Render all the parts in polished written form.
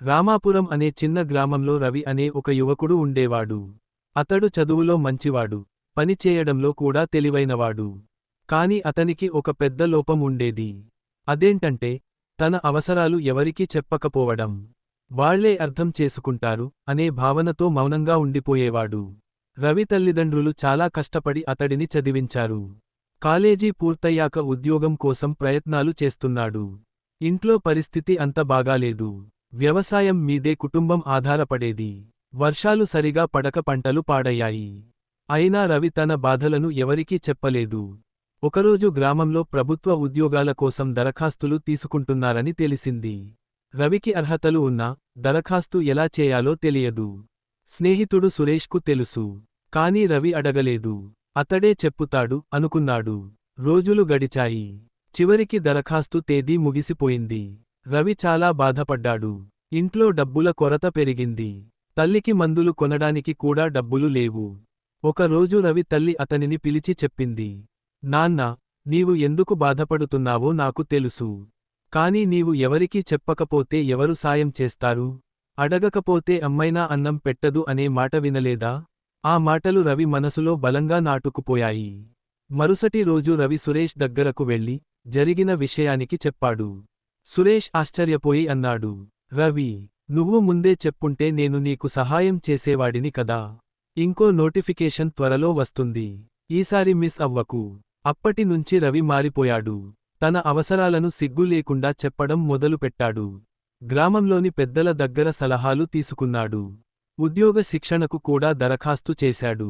రామాపురం అనే చిన్న గ్రామంలో రవి అనే ఒక యువకుడు ఉండేవాడు. అతడు చదువులో మంచివాడు, పని చేయడంలో కూడా తెలివైనవాడు. కాని అతనికి ఒక పెద్ద లోపం ఉండేది. అదేంటంటే, తన అవసరాలు ఎవరికీ చెప్పకపోవడం. వాళ్లే అర్థం చేసుకుంటారు అనే భావనతో మౌనంగా ఉండిపోయేవాడు. రవి తల్లిదండ్రులు చాలా కష్టపడి అతడిని చదివించారు. కాలేజీ పూర్తయ్యాక ఉద్యోగం కోసం ప్రయత్నాలు చేస్తున్నాడు. ఇంట్లో పరిస్థితి అంత బాగాలేదు. వ్యవసాయం మీదే కుటుంబం ఆధారపడేది. వర్షాలు సరిగా పడక పంటలు పాడయ్యాయి. అయినా రవి తన బాధలను ఎవరికీ చెప్పలేదు. ఒకరోజు గ్రామంలో ప్రభుత్వ ఉద్యోగాల కోసం దరఖాస్తులు తీసుకుంటున్నారని తెలిసింది. రవికి అర్హతలు ఉన్నా, దరఖాస్తు ఎలా చేయాలో తెలియదు. స్నేహితుడు సురేష్కు తెలుసు. కానీ రవి అడగలేదు. అతడే చెప్పుతాడు అనుకున్నాడు. రోజులు గడిచాయి. చివరికి దరఖాస్తు తేదీ ముగిసిపోయింది. రవి చాలా బాధపడ్డాడు. ఇంట్లో డబ్బుల కొరత పెరిగింది. తల్లికి మందులు కొనడానికి కూడా డబ్బులు లేవు. ఒకరోజు రవి తల్లి అతనిని పిలిచి చెప్పింది, నాన్నా, నీవు ఎందుకు బాధపడుతున్నావో నాకు తెలుసు. కాని నీవు ఎవరికీ చెప్పకపోతే ఎవరు సాయం చేస్తారు? అడగకపోతే అమ్మైనా అన్నం పెట్టదు అనే మాట వినలేదా? ఆ మాటలు రవి మనసులో బలంగా నాటుకుపోయాయి. మరుసటి రోజు రవి సురేష్ దగ్గరకు వెళ్లి, జరిగిన విషయానికి చెప్పాడు. సురేష్ ఆశ్చర్యపోయి అన్నాడు, రవి, నువ్వు ముందే చెప్పుంటే నేను నీకు సహాయం చేసేవాడిని కదా. ఇంకో నోటిఫికేషన్ త్వరలో వస్తుంది. ఈసారి మిస్ అవ్వకు. అప్పటి నుంచి రవి మారిపోయాడు. తన అవసరాలను సిగ్గు లేకుండా చెప్పడం మొదలుపెట్టాడు. గ్రామంలోని పెద్దల దగ్గర సలహాలు తీసుకున్నాడు. ఉద్యోగ శిక్షణకు కూడా దరఖాస్తు చేశాడు.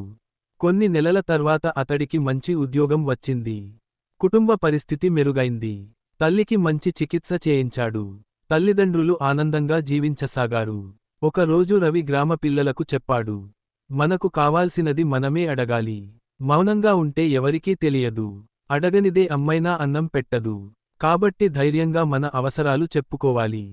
కొన్ని నెలల తర్వాత అతడికి మంచి ఉద్యోగం వచ్చింది. కుటుంబ పరిస్థితి మెరుగైంది. తల్లికి మంచి చికిత్స చేయించాడు. తల్లిదండ్రులు ఆనందంగా జీవించసాగారు. ఒకరోజు రవి గ్రామ పిల్లలకు చెప్పాడు, మనకు కావాల్సినది మనమే అడగాలి. మౌనంగా ఉంటే ఎవరికీ తెలియదు. అడగనిదే అమ్మైనా అన్నం పెట్టదు. కాబట్టి ధైర్యంగా మన అవసరాలు చెప్పుకోవాలి.